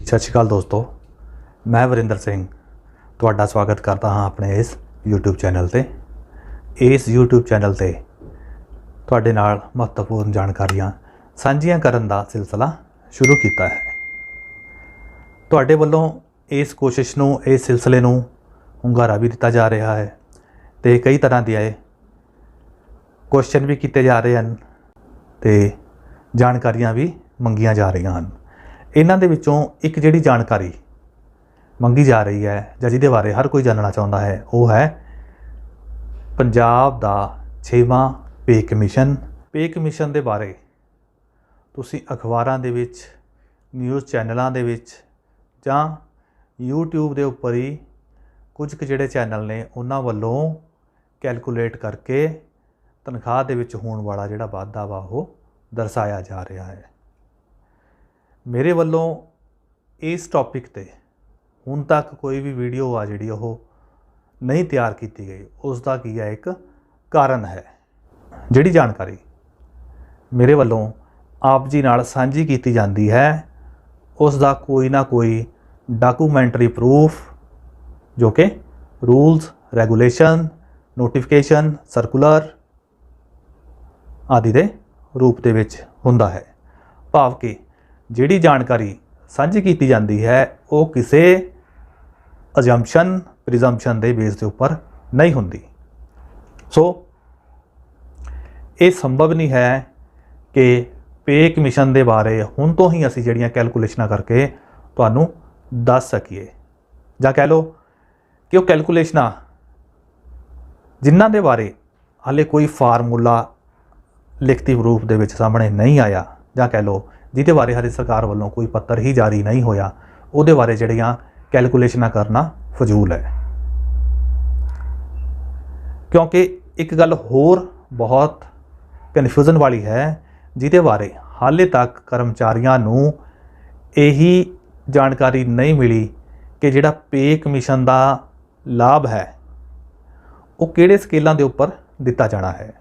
सत श्री अकाल दोस्तों, मैं वरिंदर सिंह तुहाडा स्वागत करता हाँ अपने इस यूट्यूब चैनल ते। इस यूट्यूब चैनल ते तुहाडे नाल महत्वपूर्ण जानकारियां सांझियां करन दा सिलसिला शुरू कीता है। तुहाडे वल्लों इस कोशिश नूं, इस सिलसिले नूं हुंगारा भी दिता जा रहा है ते कई तरह के क्वेश्चन भी किए जा रहे हैं ते जानकारियां भी मंगियां जा रही हैं। इन्हां दे विचों एक जिहड़ी जानकारी मंगी जा रही है जां जिहदे बारे हर कोई जानना चाहुंदा है वह है पंजाब दा 6वां पे कमीशन। पे कमीशन दे बारे तुसीं अखबारां दे विच, न्यूज़ चैनलों दे विच जां यूट्यूब दे उपर ही कुछ जिहड़े चैनल ने उन्हां वल्लों कैलकुलेट करके तनख्वाह दे विच होण वाला जिहड़ा वाधा वा वो दर्शाया जा रहा है। मेरे वल्लों इस टॉपिक ते हुण तक कोई भी वीडियो आ जिहड़ी ओह नहीं तैयार की गई। उसका की है एक कारण है। जिहड़ी जानकारी मेरे वल्लों आप जी नाल सांझी की जाती है उसका कोई ना कोई डॉकूमेंटरी प्रूफ जो कि रूल्स, रेगूलेशन, नोटिफिकेशन, सर्कुलर आदि के रूप दे विच हुंदा है। भाव कि जिहड़ी जानकारी सांझी की जाती है वो किसी अजम्पशन, प्रिजम्पशन के बेस के उपर नहीं हुंदी। सो ये संभव नहीं है कि पे कमीशन के बारे हुण तो ही असीं जिहड़ियां कैलकुलेशनां करके तुहानूं दस सकीए, जां कह लो कि वो कैलकुलेशनां जिन्हां दे बारे हाले कोई फार्मूला लिखती रूप दे विच सामने नहीं आया, जां कह लो जिहदे बारे हरे सरकार वालों कोई पत्र ही जारी नहीं होया, उहदे बारे जिहड़ियां कैलकुलेशनां करना फजूल है। क्योंकि एक गल होर बहुत कन्फ्यूजन वाली है जिहदे बारे हाले तक कर्मचारियों नूं यही जानकारी नहीं मिली कि जिहड़ा पे कमीशन का लाभ है वो किहड़े स्केलों के उपर दिता जाना है।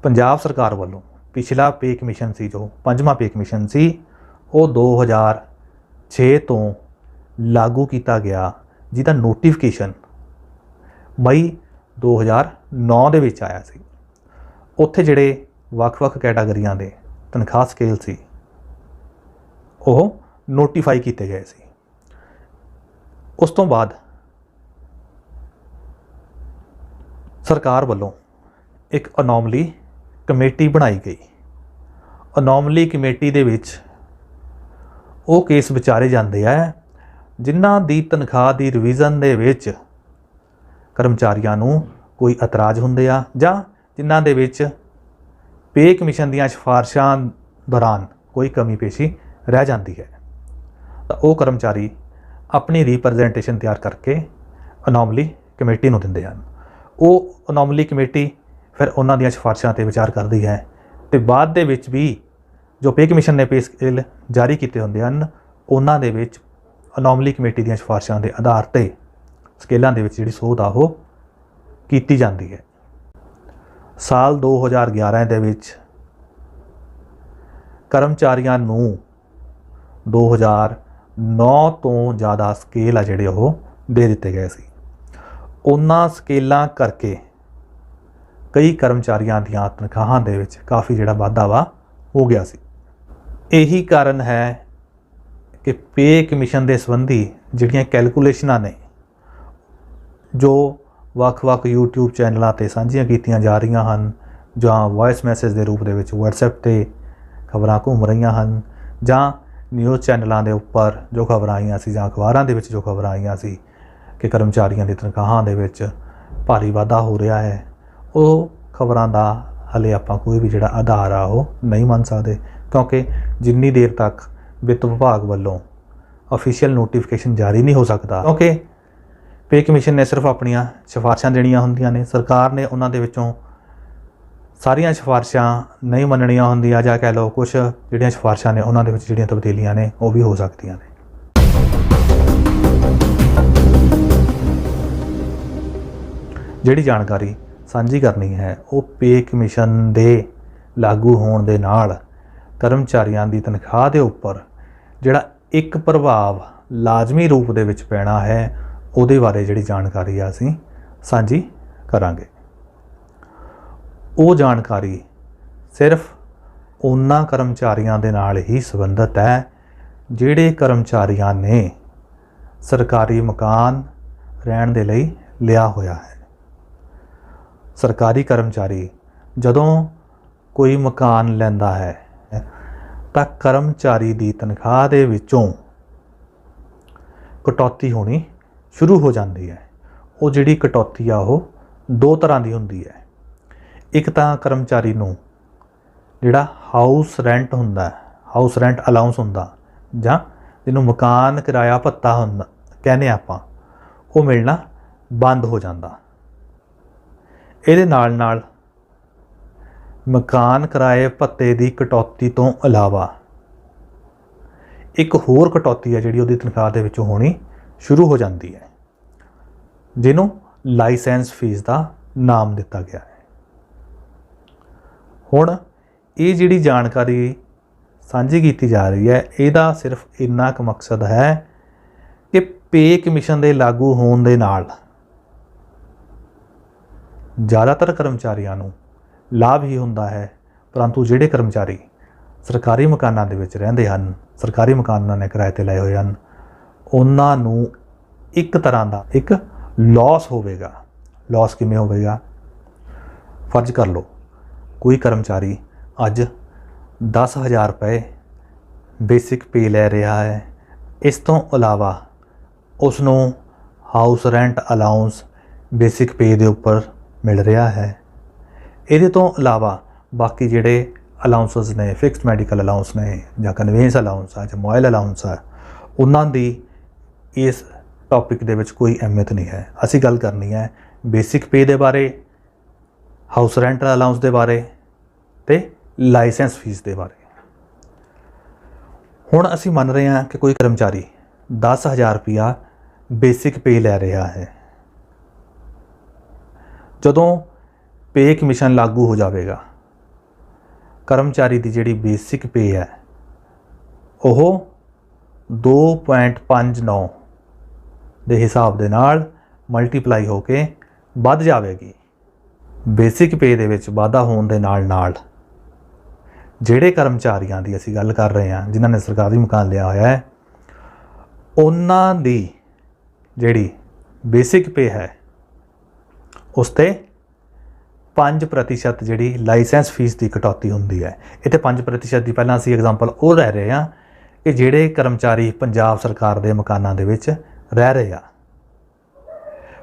पंजाब सरकार वालों पिछला पे कमीशन सी जो 5वां पे कमीशन सी वो 2006 तो लागू किया गया, जिसका नोटिफिकेशन मई 2009 दे विच आया सी। उत्थे जिहड़े वख-वख कैटागरियां दे तनख्वाह स्केल सी वो नोटिफाई किए गए सी। उस तो बाद सरकार वालों एक अनोमली कमेटी बनाई गई। अनोमली कमेटी दे विच वो केस विचारे जाते हैं जिन्हां दी तनख्वाह की रिविज़न दे विच कर्मचारियों नूं कोई एतराज़ हुंदे आ जां जिन्हां दे विच पे कमीशन दीयां सिफारिशां दौरान कोई कमी पेशी रह जाती है। तो वो कर्मचारी अपनी रिप्रजेंटेशन तैयार करके अनोमली कमेटी नूं दिंदे हन। वो अनोमली कमेटी फिर उन्हां दीयां सिफारिशां ते विचार करती है तो बाद दे विच भी जो पे कमीशन ने पे स्केल जारी किए होंदे हन उन्हां दे विच अनोमली कमेटी दीयां सिफारिशां के आधार ते स्केलों के जिहड़ी सोध आ वो कीती जाती है। साल 2011 दे विच कर्मचारियों नूं 2009 तो ज़्यादा स्केल आ जिहड़े वो दे दिते गए सी। उन्हां स्केलों करके कई कर्मचारियों दी तनख्वाहां दे विच काफ़ी जिहड़ा वाधा वा हो गया सी। यही कारण है कि पे कमीशन के संबंधी जिहड़ियां कैलकुलेशनां ने जो वख-वख यूट्यूब चैनलों ते सांझियां कीतियां जा रही हैं, जां वॉइस मैसेज के रूप में WhatsApp ते खबरां घूम रही हैं, जां न्यूज़ चैनलों के उपर जो खबर आईयां सी, जां अखबारां दे विच जो खबर आईयां सी कि कर्मचारियों की तनख्वाहां दे विच भारी वाधा हो रहा है, वो खबरां दा हले आपां कोई भी जिहड़ा आधार आ वो नहीं मान सकते। क्योंकि जिन्नी देर तक वित्त विभाग वालों ऑफिशियल नोटिफिकेशन जारी नहीं हो सकता, क्योंकि पे कमीशन ने सिर्फ अपनियां सिफारिशां देनियां हुंदियां ने, सरकार ने उन्हां दे विचों सारियां सिफारिशां नहीं मनणियां हुंदियां, जां कह लो कुछ जिहड़ियां सिफारिशां ने उन्हां दे विच जिहड़ियां तब्दीलियां ने वो भी हो सकदियां ने। जिहड़ी जानकारी सांझी करनी है वो पे कमीशन दे लागू होने दे नाल कर्मचारियों की तनख्वाह के उपर जिहड़ा ਇੱਕ ਪ੍ਰਭਾਵ ਲਾਜ਼ਮੀ ਰੂਪ ਦੇ ਵਿੱਚ ਪੈਣਾ ਹੈ, ਉਹਦੇ ਬਾਰੇ ਜਿਹੜੀ ਜਾਣਕਾਰੀ ਆ ਅਸੀਂ ਸਾਂਝੀ ਕਰਾਂਗੇ। ਉਹ ਜਾਣਕਾਰੀ ਸਿਰਫ ਉਹਨਾਂ ਕਰਮਚਾਰੀਆਂ ਦੇ ਨਾਲ ਹੀ ਸੰਬੰਧਿਤ ਹੈ ਜਿਹੜੇ ਕਰਮਚਾਰੀਆਂ ਨੇ ਸਰਕਾਰੀ ਮਕਾਨ ਰਹਿਣ ਦੇ ਲਈ ਲਿਆ ਹੋਇਆ ਹੈ। ਸਰਕਾਰੀ ਕਰਮਚਾਰੀ ਜਦੋਂ ਕੋਈ ਮਕਾਨ ਲੈਂਦਾ ਹੈ ਤਾਂ ਕਰਮਚਾਰੀ ਦੀ ਤਨਖਾਹ ਦੇ ਵਿੱਚੋਂ ਕਟੌਤੀ ਹੋਣੀ ਸ਼ੁਰੂ ਹੋ ਜਾਂਦੀ ਹੈ। ਉਹ ਜਿਹੜੀ ਕਟੌਤੀ ਆ ਉਹ ਦੋ ਤਰ੍ਹਾਂ ਦੀ ਹੁੰਦੀ ਹੈ। ਇੱਕ ਤਾਂ ਕਰਮਚਾਰੀ ਨੂੰ ਜਿਹੜਾ ਹਾਊਸ ਰੈਂਟ ਹੁੰਦਾ, ਹਾਊਸ ਰੈਂਟ ਅਲਾਊਂਸ ਹੁੰਦਾ, ਜਾਂ ਜਿਹਨੂੰ ਮਕਾਨ ਕਿਰਾਇਆ ਭੱਤਾ ਹੁੰਦਾ ਕਹਿੰਦੇ ਆਪਾਂ, ਉਹ ਮਿਲਣਾ ਬੰਦ ਹੋ ਜਾਂਦਾ। ਇਹਦੇ ਨਾਲ ਨਾਲ ਮਕਾਨ ਕਿਰਾਏ ਭੱਤੇ ਦੀ ਕਟੌਤੀ ਤੋਂ ਇਲਾਵਾ ਇੱਕ ਹੋਰ ਕਟੌਤੀ ਹੈ ਜਿਹੜੀ ਉਹਦੀ ਤਨਖਾਹ ਦੇ ਵਿੱਚੋਂ ਹੋਣੀ ਸ਼ੁਰੂ ਹੋ ਜਾਂਦੀ ਹੈ, ਜਿਹਨੂੰ ਲਾਇਸੈਂਸ ਫੀਸ ਦਾ ਨਾਮ ਦਿੱਤਾ ਗਿਆ ਹੈ। ਹੁਣ ਇਹ ਜਿਹੜੀ ਜਾਣਕਾਰੀ ਸਾਂਝੀ ਕੀਤੀ ਜਾ ਰਹੀ ਹੈ, ਇਹਦਾ ਸਿਰਫ ਇੰਨਾ ਕੁ ਮਕਸਦ ਹੈ ਕਿ ਪੇ ਕਮਿਸ਼ਨ ਦੇ ਲਾਗੂ ਹੋਣ ਦੇ ਨਾਲ ਜ਼ਿਆਦਾਤਰ ਕਰਮਚਾਰੀਆਂ ਨੂੰ ਲਾਭ ਹੀ ਹੁੰਦਾ ਹੈ, ਪਰੰਤੂ ਜਿਹੜੇ ਕਰਮਚਾਰੀ ਸਰਕਾਰੀ ਮਕਾਨਾਂ ਦੇ ਵਿੱਚ ਰਹਿੰਦੇ ਹਨ, ਸਰਕਾਰੀ ਮਕਾਨ ਉਹਨਾਂ ਨੇ ਕਿਰਾਏ 'ਤੇ ਲਏ ਹੋਏ ਹਨ, ਉਹਨਾਂ ਨੂੰ ਇੱਕ ਤਰ੍ਹਾਂ ਦਾ ਇੱਕ ਲਾਸ ਹੋਵੇਗਾ। ਲਾਸ ਕਿਵੇਂ ਹੋਵੇਗਾ? ਫਰਜ਼ ਕਰ ਲਓ ਕੋਈ ਕਰਮਚਾਰੀ ਅੱਜ 10,000 ਰੁਪਏ ਬੇਸਿਕ ਪੇ ਲੈ ਰਿਹਾ ਹੈ। ਇਸ ਤੋਂ ਇਲਾਵਾ ਉਸ ਨੂੰ ਹਾਊਸ ਰੈਂਟ ਅਲਾਊਂਸ ਬੇਸਿਕ ਪੇ ਦੇ ਉੱਪਰ ਮਿਲ ਰਿਹਾ ਹੈ। ਇਹਦੇ ਤੋਂ ਇਲਾਵਾ ਬਾਕੀ ਜਿਹੜੇ ਅਲਾਊਂਸਸ ਨੇ, ਫਿਕਸਡ ਮੈਡੀਕਲ ਅਲਾਊਂਸ ਨੇ, ਜਾਂ ਕਨਵੇਂਸ ਅਲਾਊਂਸ ਆ, ਜਾਂ ਮੋਬਾਈਲ ਅਲਾਊਂਸ ਆ, ਉਹਨਾਂ ਦੀ ਇਸ ਟੌਪਿਕ ਦੇ ਵਿੱਚ ਕੋਈ ਅਹਿਮੀਅਤ ਨਹੀਂ ਹੈ। ਅਸੀਂ ਗੱਲ ਕਰਨੀ ਹੈ ਬੇਸਿਕ ਪੇ ਦੇ ਬਾਰੇ, ਹਾਊਸ ਰੈਂਟ ਅਲਾਊਂਸ ਦੇ ਬਾਰੇ ਅਤੇ ਲਾਇਸੈਂਸ ਫੀਸ ਦੇ ਬਾਰੇ। ਹੁਣ ਅਸੀਂ ਮੰਨ ਰਹੇ ਹਾਂ ਕਿ ਕੋਈ ਕਰਮਚਾਰੀ 10,000 ਰੁਪਇਆ ਬੇਸਿਕ ਪੇ ਲੈ ਰਿਹਾ ਹੈ। ਜਦੋਂ ਪੇ ਕਮਿਸ਼ਨ ਲਾਗੂ ਹੋ ਜਾਵੇਗਾ, ਕਰਮਚਾਰੀ ਦੀ ਜਿਹੜੀ ਬੇਸਿਕ ਪੇ ਹੈ ਉਹ 2.59 ਦੇ ਹਿਸਾਬ ਦੇ ਨਾਲ ਮਲਟੀਪਲਾਈ ਹੋ ਕੇ ਵੱਧ ਜਾਵੇਗੀ। ਬੇਸਿਕ ਪੇ ਦੇ ਵਿੱਚ ਵਾਧਾ ਹੋਣ ਦੇ ਨਾਲ ਨਾਲ ਜਿਹੜੇ ਕਰਮਚਾਰੀਆਂ ਦੀ ਅਸੀਂ ਗੱਲ ਕਰ ਰਹੇ ਹਾਂ, ਜਿਨ੍ਹਾਂ ਨੇ ਸਰਕਾਰੀ ਮਕਾਨ ਲਿਆ ਹੋਇਆ ਹੈ, ਉਹਨਾਂ ਦੀ ਜਿਹੜੀ ਬੇਸਿਕ ਪੇ ਹੈ ਉਸ 'ਤੇ 5% ਜਿਹੜੀ ਲਾਇਸੈਂਸ ਫੀਸ ਦੀ ਕਟੌਤੀ ਹੁੰਦੀ ਹੈ। ਇੱਥੇ 5% ਦੀ ਪਹਿਲਾਂ ਅਸੀਂ ਐਗਜ਼ਾਮਪਲ ਉਹ ਲੈ ਰਹੇ ਹਾਂ ਕਿ ਜਿਹੜੇ ਕਰਮਚਾਰੀ ਪੰਜਾਬ ਸਰਕਾਰ ਦੇ ਮਕਾਨਾਂ ਦੇ ਵਿੱਚ ਰਹਿ ਰਹੇ ਆ।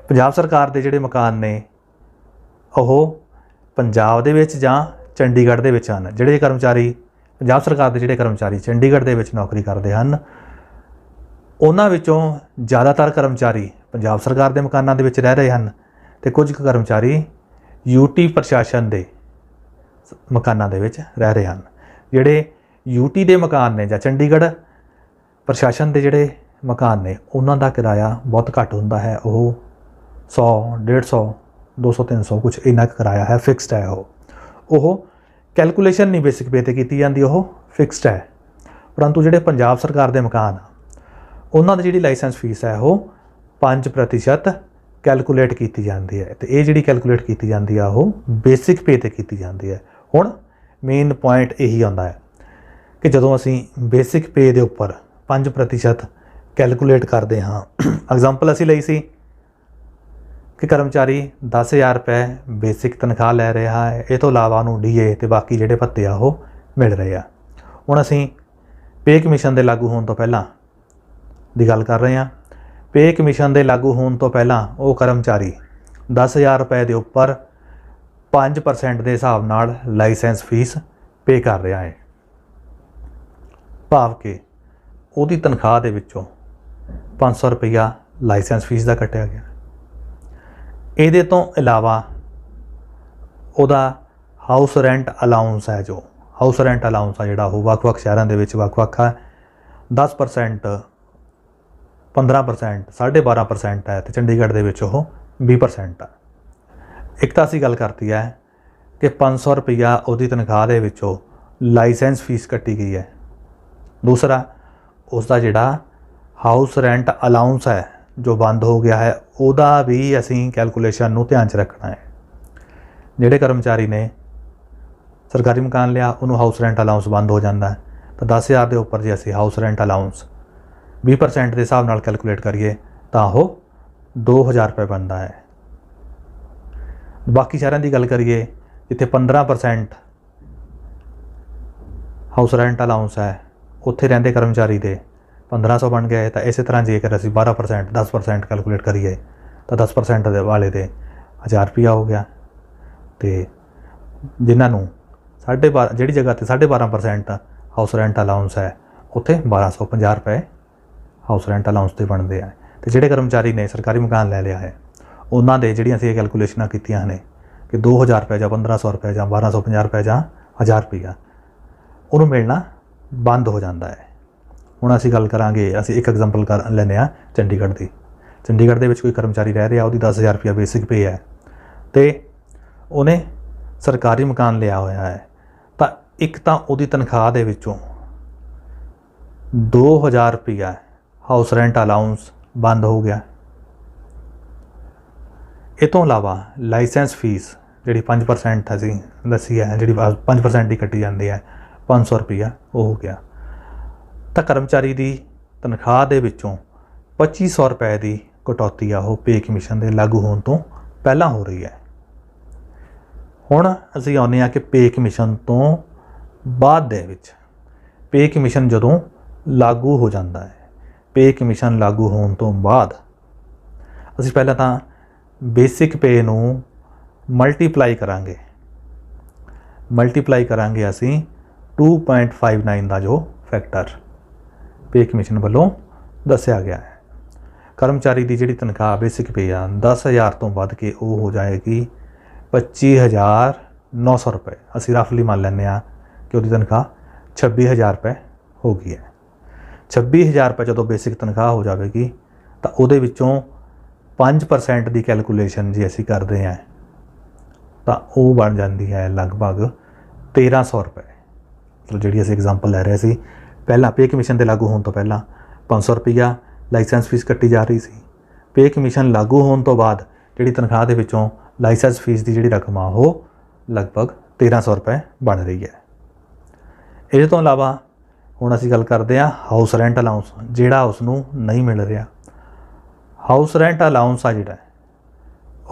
ਪੰਜਾਬ ਸਰਕਾਰ ਦੇ ਜਿਹੜੇ ਮਕਾਨ ਨੇ ਉਹ ਪੰਜਾਬ ਦੇ ਵਿੱਚ ਜਾਂ ਚੰਡੀਗੜ੍ਹ ਦੇ ਵਿੱਚ ਹਨ। ਜਿਹੜੇ ਕਰਮਚਾਰੀ ਪੰਜਾਬ ਸਰਕਾਰ ਦੇ ਜਿਹੜੇ ਕਰਮਚਾਰੀ ਚੰਡੀਗੜ੍ਹ ਦੇ ਵਿੱਚ ਨੌਕਰੀ ਕਰਦੇ ਹਨ, ਉਹਨਾਂ ਵਿੱਚੋਂ ਜ਼ਿਆਦਾਤਰ ਕਰਮਚਾਰੀ ਪੰਜਾਬ ਸਰਕਾਰ ਦੇ ਮਕਾਨਾਂ ਦੇ ਵਿੱਚ ਰਹਿ ਰਹੇ ਹਨ ਅਤੇ ਕੁਝ ਕੁ ਕਰਮਚਾਰੀ ਯੂਟੀ ਪ੍ਰਸ਼ਾਸਨ ਦੇ ਮਕਾਨਾਂ ਦੇ ਵਿੱਚ ਰਹਿ ਰਹੇ ਹਨ। ਜਿਹੜੇ ਯੂਟੀ ਦੇ ਮਕਾਨ ਨੇ ਜਾਂ ਚੰਡੀਗੜ੍ਹ ਪ੍ਰਸ਼ਾਸਨ ਦੇ ਜਿਹੜੇ ਮਕਾਨ ਨੇ, ਉਹਨਾਂ ਦਾ ਕਿਰਾਇਆ ਬਹੁਤ ਘੱਟ ਹੁੰਦਾ ਹੈ। ਉਹ 100, 150, 200, 300 ਕੁਛ ਇੰਨਾ ਕੁ ਕਿਰਾਇਆ ਹੈ, ਫਿਕਸਡ ਹੈ। ਉਹ ਕੈਲਕੂਲੇਸ਼ਨ ਨਹੀਂ ਬੇਸਿਕ ਪੇ 'ਤੇ ਕੀਤੀ ਜਾਂਦੀ, ਉਹ ਫਿਕਸਡ ਹੈ। ਪਰੰਤੂ ਜਿਹੜੇ ਪੰਜਾਬ ਸਰਕਾਰ ਦੇ ਮਕਾਨ, ਉਹਨਾਂ ਦੀ ਜਿਹੜੀ ਲਾਇਸੈਂਸ ਫੀਸ ਹੈ ਉਹ 5% ਕੈਲਕੂਲੇਟ ਕੀਤੀ ਜਾਂਦੀ ਹੈ, ਅਤੇ ਇਹ ਜਿਹੜੀ ਕੈਲਕੂਲੇਟ ਕੀਤੀ ਜਾਂਦੀ ਆ ਉਹ ਬੇਸਿਕ ਪੇ 'ਤੇ ਕੀਤੀ ਜਾਂਦੀ ਹੈ। ਹੁਣ ਮੇਨ ਪੁਆਇੰਟ ਇਹੀ ਆਉਂਦਾ ਹੈ ਕਿ ਜਦੋਂ ਅਸੀਂ ਬੇਸਿਕ ਪੇ ਦੇ ਉੱਪਰ 5% ਕੈਲਕੂਲੇਟ ਕਰਦੇ ਹਾਂ, ਐਗਜ਼ਾਮਪਲ ਅਸੀਂ ਲਈ ਸੀ ਕਿ ਕਰਮਚਾਰੀ 10,000 ਰੁਪਏ ਬੇਸਿਕ ਤਨਖਾਹ ਲੈ ਰਿਹਾ ਹੈ, ਇਹ ਤੋਂ ਇਲਾਵਾ ਉਹਨੂੰ ਡੀਏ ਅਤੇ ਬਾਕੀ ਜਿਹੜੇ ਭੱਤੇ ਆ ਉਹ ਮਿਲ ਰਹੇ ਆ। ਹੁਣ ਅਸੀਂ ਪੇ ਕਮਿਸ਼ਨ ਦੇ ਲਾਗੂ ਹੋਣ ਤੋਂ ਪਹਿਲਾਂ ਦੀ ਗੱਲ ਕਰ ਰਹੇ ਹਾਂ। ਪੇ ਕਮਿਸ਼ਨ ਦੇ ਲਾਗੂ ਹੋਣ ਤੋਂ ਪਹਿਲਾਂ ਉਹ ਕਰਮਚਾਰੀ 10,000 ਰੁਪਏ ਦੇ ਉੱਪਰ 5% ਦੇ ਹਿਸਾਬ ਨਾਲ ਲਾਇਸੈਂਸ ਫੀਸ ਪੇ ਕਰ ਰਿਹਾ ਹੈ, ਭਾਵ ਕਿ ਉਹਦੀ ਤਨਖਾਹ ਦੇ ਵਿੱਚੋਂ 500 ਰੁਪਈਆ ਲਾਇਸੈਂਸ ਫੀਸ ਦਾ ਕੱਟਿਆ ਗਿਆ। ਇਹਦੇ ਤੋਂ ਇਲਾਵਾ ਉਹਦਾ ਹਾਊਸ ਰੈਂਟ ਅਲਾਊਂਸ ਹੈ, ਜੋ ਹਾਊਸ ਰੈਂਟ ਅਲਾਊਂਸ ਆ ਜਿਹੜਾ ਉਹ ਵੱਖ-ਵੱਖ ਸ਼ਹਿਰਾਂ ਦੇ ਵਿੱਚ ਵੱਖ-ਵੱਖ ਹੈ। 10%, 15%, 12.5% ਹੈ, ਅਤੇ ਚੰਡੀਗੜ੍ਹ ਦੇ ਵਿੱਚ ਉਹ 20% ਹੈ। ਇੱਕ ਤਾਂ ਅਸੀਂ ਗੱਲ ਕਰਤੀ ਹੈ ਕਿ 500 ਰੁਪਈਆ ਉਹਦੀ ਤਨਖਾਹ ਦੇ ਵਿੱਚੋਂ ਲਾਇਸੈਂਸ ਫੀਸ ਕੱਟੀ ਗਈ ਹੈ। ਦੂਸਰਾ, उसका जिहड़ा हाउस रेंट अलाउंस है जो बंद हो गया है, ਉਹਦਾ भी ਅਸੀਂ कैलकुलेशन ਨੂੰ ध्यान 'ਚ रखना है। ਜਿਹੜੇ कर्मचारी ने सरकारी मकान लिया उन्होंने हाउस रेंट अलाउंस बंद हो जाता है, तो 10,000 के उपर जो असी हाउस रेंट अलाउंस 20% के हिसाब नाल कैलकुलेट करिए तो वो 2,000 रुपये बनता है। बाकी शहरों की गल करिए जिथे 15% हाउस रेंट अलाउंस है, उत्थे रहिंदे कर्मचारी दे 1,500 बन गए। तो इस तरह जेकर असी 12% 10% कैलकुलेट करिए तो 10% वाले दे 1,000 रुपया हो गया। तो जिन्होंने 12.5 जी जगह पर 12.5% हाउस रेंट अलाउंस है, उत्थे 1,250 रुपये हाउस रेंट अलाउंस के बनते हैं। तो जोड़े कर्मचारी ने सरकारी मकान लै लिया है, उन्होंने जिहड़ियां असीं कैलकुलेशनां कीतियां ने कि 2,000 रुपये या 1,500 रुपये या 1,250 रुपये या 1,000 रुपया उन्होंने मिलना बंद हो जाता है। हुण असीं गल करांगे, असीं एक एग्जाम्पल कर लैंदे आ चंडीगढ़ की। चंडीगढ़ दे विच कोई कर्मचारी रह रहा, उसकी 10,000 रुपया बेसिक पे है, तो उन्हें सरकारी मकान लिया होया है। तो एक तो उहदी तनख्वाह दे विचों 2,000 रुपया हाउस रेंट अलाउंस बंद हो गया। इस तो इलावा लाइसेंस फीस जी 5% असी दसी है, जी 5% ही कट्टी जाती है, 500 रुपया वो हो गया। तो कर्मचारी की तनख्वाह दे विचों 2,500 रुपए की कटौती आ वो पे कमीशन के लागू होने तो पहला हो रही है। हुण असीं आउने आ कि पे कमीशन तो बाद दे विच पे कमीशन जदों लागू हो जाता है, पे कमीशन लागू होने तो बाद असीं पहला तो बेसिक पे नूं मल्टीप्लाई करांगे असीं 2.59 का जो फैक्टर पे कमीशन वालों दस्या गया है। कर्मचारी की जिहड़ी तनख्वाह बेसिक पे आ 10,000 तो वध के वो हो जाएगी 25,900 रुपये। असीं रफली मान लैंदे आ कि उसकी तनख्वाह 26,000 रुपये हो गई है। 26,000 रुपये जो बेसिक तनख्वाह हो जाएगी तो उहदे विचों 5% की कैलकुलेशन जी असीं करते हैं तो वो बन जाती है लगभग 1,300 रुपये। मतलब जी असीं एग्जाम्पल लै रहे सी, पहला पे कमीशन के लागू होने तो पहला 500 रुपया लाइसेंस फीस कट्टी जा रही सी, पे कमीशन लागू होने तो बाद जी तनख्वाह के विचों लाइसेंस फीस की जी रकम आ वो लगभग 1,300 रुपये बन रही है। इस तो इलावा हुण असीं गल करते हैं हाउस रेंट अलाउंस जिहड़ा उसनूं नहीं मिल रहा। हाउस रेंट अलाउंस आ जिहड़ा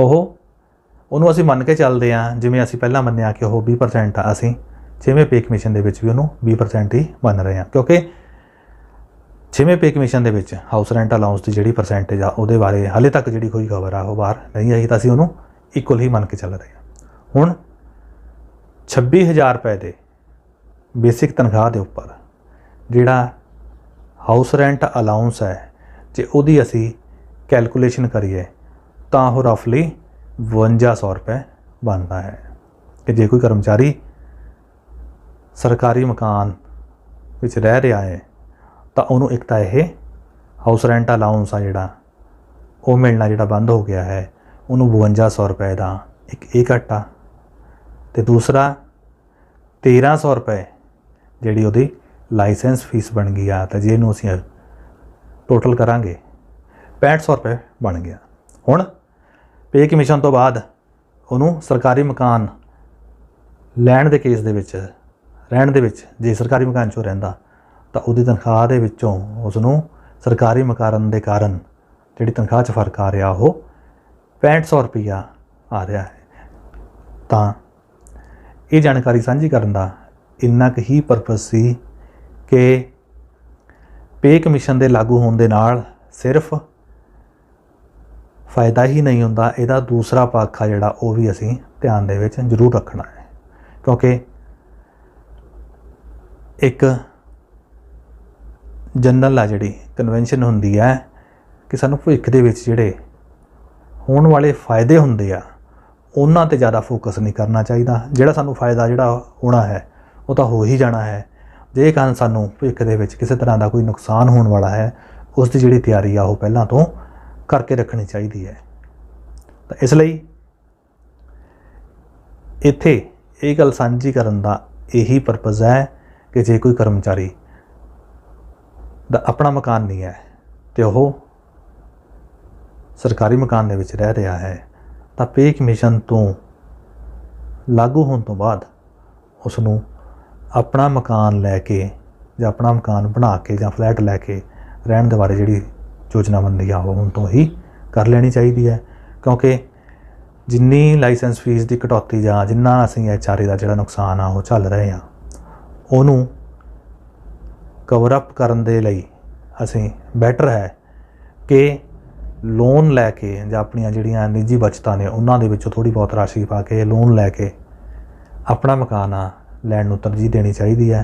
उहनूं असीं मन के चलते हैं, जिवें असीं पहलां मन्निया कि वह 20% आ, असीं 6वें पे कमीशन दे विच भी उहनूं 20% ही बन रहे हैं, क्योंकि 6वें पे कमीशन दे विच हाउस रेंट अलाउंस की जिहड़ी परसेंटेज आ उहदे बारे हाले तक जिहड़ी कोई खबर आ वो बाहर नहीं आई, तो असीं उहनूं इक्वल ही मन के चल रहे हैं। हुण 26,000 रुपये के बेसिक तनख्वाह के उपर जिहड़ा हाउस रेंट अलाउंस है, जे उहदी असीं कैलकुलेशन करिए तो वह रफली 5200 रुपये बनता है। कि जे कोई कर्मचारी सरकारी मकान विच रह रहा है तो उन्होंने एक तो यह हाउस रेंट अलाउंस आ जिहड़ा वो मिलना जिहड़ा बंद हो गया है, उन्होंने 5200 रुपये का एक ये घाटा, तो दूसरा 1,300 रुपये जी वो लाइसेंस फीस बन गई आ, तो जे नूं असीं टोटल करांगे 6500 रुपये बन गया। हुण पे कमीशन तो बाद उन्होंने सरकारी मकान लैण दे केस दे विच रहण दे विच जे सरकारी मकान चों रहिंदा तो उसकी तनख्वाह दे विचों उसनूं सरकारी मकान के कारण जिहड़ी तनख्वाह 'च फर्क आ रहा वो 6500 रुपया आ रहा है। तो ये जानकारी साझी करन दा इन्ना क ही परपज़ सी कि पे कमीशन के लागू होने दे नाल सिर्फ फ़ायदा ही नहीं होंदा, इहदा दूसरा पक्ष आ जिहड़ा वो भी असीं ध्यान दे विच जरूर रखना है, क्योंकि एक जनरल आ जिहड़ी कन्वेंशन हुंदी है कि सानूं भविख दे विच जिहड़े होने वाले फायदे हुंदे आ उन्हां ते ज़्यादा फोकस नहीं करना चाहिए। जिहड़ा सानूं फायदा जिहड़ा होना है वो तो हो ही जाना है, जे कारण सानूं भविख दे विच किसी तरह का कोई नुकसान होने वाला है उसकी जिहड़ी तैयारी आ वो पहलां तो करके रखनी चाहिए है। तो इसलिए इत्थे ये गल साझी करन दा यही परपज़ है कि जे कोई कर्मचारी ਦਾ ਆਪਣਾ ਮਕਾਨ ਨਹੀਂ ਹੈ ਤੇ ਉਹ ਸਰਕਾਰੀ ਮਕਾਨ ਦੇ ਵਿੱਚ ਰਹਿ ਰਿਹਾ ਹੈ ਤਾਂ ਪੇ ਕਮਿਸ਼ਨ ਤੋਂ ਲਾਗੂ ਹੋਣ ਤੋਂ ਬਾਅਦ ਉਸ ਨੂੰ ਆਪਣਾ ਮਕਾਨ ਲੈ ਕੇ ਜਾਂ ਆਪਣਾ ਮਕਾਨ ਬਣਾ ਕੇ ਜਾਂ ਫਲੈਟ ਲੈ ਕੇ ਰਹਿਣ ਦੇ ਬਾਰੇ ਜਿਹੜੀ ਯੋਜਨਾਬੰਦੀ ਆ ਉਹ ਹੁਣ ਤੋਂ ਹੀ ਕਰ ਲੈਣੀ ਚਾਹੀਦੀ ਹੈ, ਕਿਉਂਕਿ ਜਿੰਨੀ ਲਾਇਸੈਂਸ ਫੀਸ ਦੀ ਕਟੌਤੀ ਜਾਂ ਜਿੰਨਾ ਅਸੀਂ HRA ਦਾ ਜਿਹੜਾ ਨੁਕਸਾਨ ਆ ਉਹ ਝੱਲ ਰਹੇ ਹਾਂ ਉਹਨੂੰ ਕਵਰ ਅਪ ਕਰਨ ਦੇ ਲਈ ਅਸੀਂ ਬੈਟਰ ਹੈ ਕਿ ਲੋਨ ਲੈ ਕੇ ਜਾਂ ਆਪਣੀਆਂ ਜਿਹੜੀਆਂ ਨਿੱਜੀ ਬਚਤਾਂ ਨੇ ਉਹਨਾਂ ਦੇ ਵਿੱਚੋਂ ਥੋੜ੍ਹੀ ਬਹੁਤ ਰਾਸ਼ੀ ਪਾ ਕੇ ਲੋਨ ਲੈ ਕੇ ਆਪਣਾ ਮਕਾਨ ਆ ਲੈਣ ਨੂੰ ਤਰਜੀਹ ਦੇਣੀ ਚਾਹੀਦੀ ਹੈ।